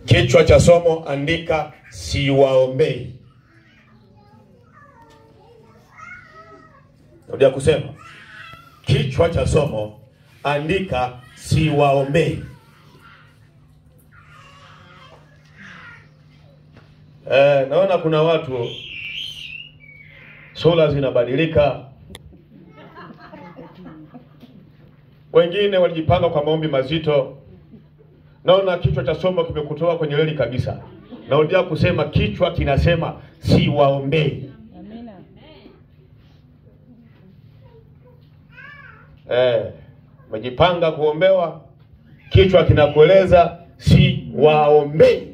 Kichwa cha somo, andika siwaombei. Narudia kusema, kichwa cha somo, andika siwaombei. Naona kuna watu sura zinabadilika. Wengine walijipanga kwa maombi mazito. Naona kichwa cha somo kimekutoa kwenye reli kabisa. Narudia kusema, kichwa kinasema siwaombei. Umejipanga kuombewa, kichwa kinakueleza siwaombei.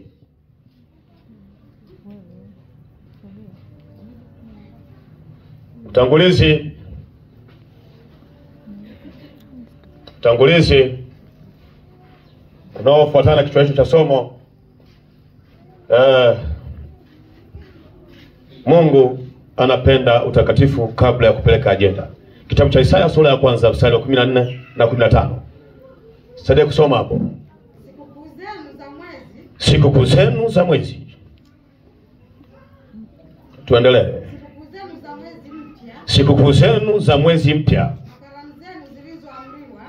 Utangulizi unaofuatana kichwa hicho cha somo. Mungu anapenda utakatifu kabla ya kupeleka ajenda. Kitabu cha Isaya sura ya kwanza mstari wa 14 na 15. Sasa kusoma hapo. Sikukuu zenu za mwezi. Tuendelee. Sikukuu zenu za mwezi mpya.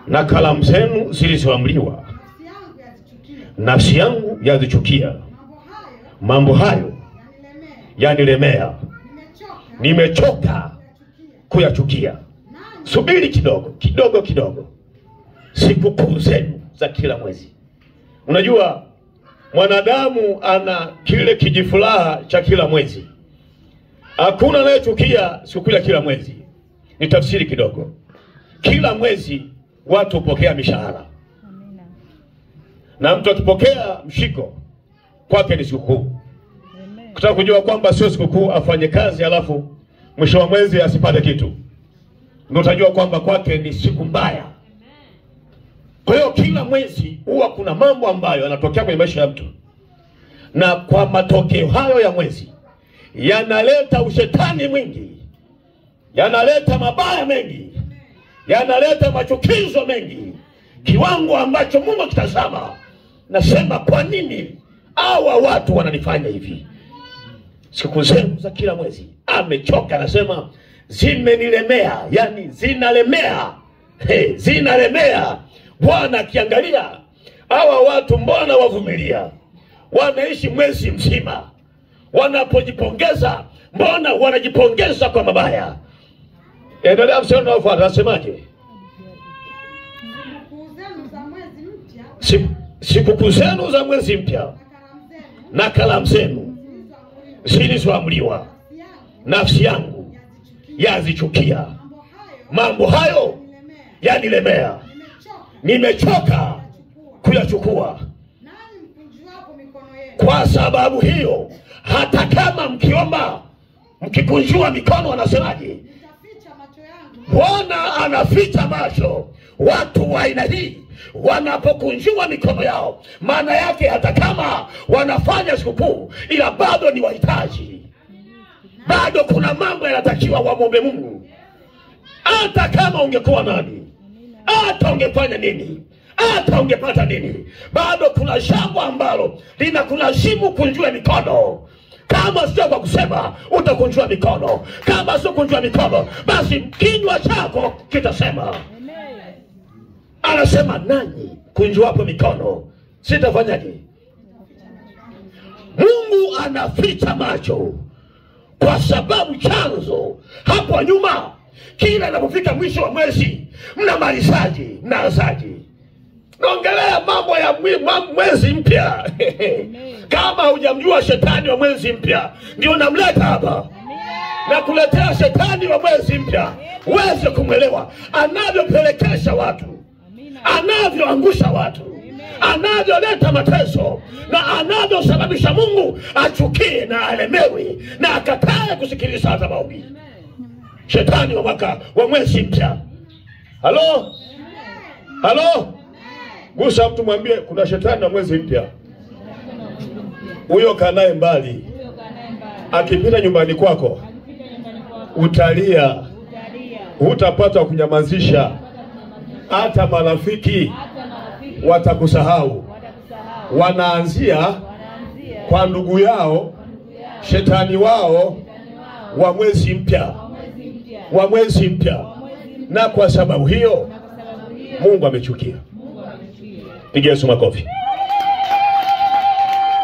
Na karamu zenu zilizoamriwa. Nafsi yangu yazichukia. Mambo hayo yanilemea. Nimechoka kuyachukia. Subiri kidogo. Sikukuu zenu za kila mwezi. Unajua mwanadamu ana kile kijifuraha cha kila mwezi. Hakuna anayechukia sikukuu ya kila mwezi. Ni tafsiri kidogo. Kila mwezi watu hupokea mishahara. Na mtu akipokea mshiko, kwake ni sikukuu. Kutaka kujua kwamba sio sikukuu, afanye kazi alafu mwisho wa mwezi asipate kitu, ndio utajua kwamba kwake ni siku mbaya. Kwa hiyo kila mwezi huwa kuna mambo ambayo yanatokea kwenye maisha ya mtu, na kwa matokeo hayo ya mwezi yanaleta ushetani mwingi, yanaleta mabaya mengi, yanaleta machukizo mengi, kiwango ambacho Mungu kitazama. Nasema, kwa nini hawa watu wananifanya hivi? Siku zenu za kila mwezi. Amechoka, nasema zimenilemea, yani zinalemea. Zinalemea. Bwana akiangalia hawa watu mbona wavumilia? Wanaishi mwezi mzima. Wanapojipongeza, mbona wanajipongeza kwa mabaya? Endelea msemo unaofuata, nasemaje? Sikukuu zenu za mwezi mpya na karamu zenu zilizoamriwa, nafsi yangu yazichukia. Mambo hayo yanilemea. Nimechoka kuyachukua. Kwa sababu hiyo, hata kama mkiomba mkikunjua mikono, anasemaje? Bwana anaficha macho. Watu wa aina hii wanapokunjua mikono yao, maana yake hata kama wanafanya sikukuu, ila bado ni wahitaji. Bado kuna mambo yanatakiwa wamwombe Mungu. Hata kama ungekuwa nani, hata ungefanya nini, hata ungepata nini, bado kuna jambo ambalo linakulazimu kunjua mikono. Kama sio kwa kusema, utakunjua mikono. Kama sio kunjua mikono, basi kinywa chako kitasema. Anasema, nanyi kunjua hapo mikono, sitafanyaje? Mungu anaficha macho kwa sababu chanzo hapo nyuma, kila inapofika mwisho wa mwezi, mnamalizaje? Mnaanzaje? Naongelea mambo ya mwezi mpya. Kama hujamjua shetani wa mwezi mpya, ndio namleta hapa na kuletea shetani wa mwezi mpya uweze kumwelewa anavyopelekesha watu, anavyoangusha watu, anavyoleta mateso, na anavyosababisha Mungu achukie na alemewe na akatae kusikiliza hata maombi. Shetani wa mwaka wa mwezi mpya. Halo? Gusa mtu, mwambie kuna shetani wa mwezi mpya. Huyo kanae mbali. Akipita nyumbani kwako, utalia. Hutapata kunyamazisha. Hata marafiki watakusahau. Wanaanzia kwa ndugu yao shetani wao wa mwezi mpya, wa mwezi mpya, na kwa sababu hiyo Mungu amechukia. Pigia Yesu makofi.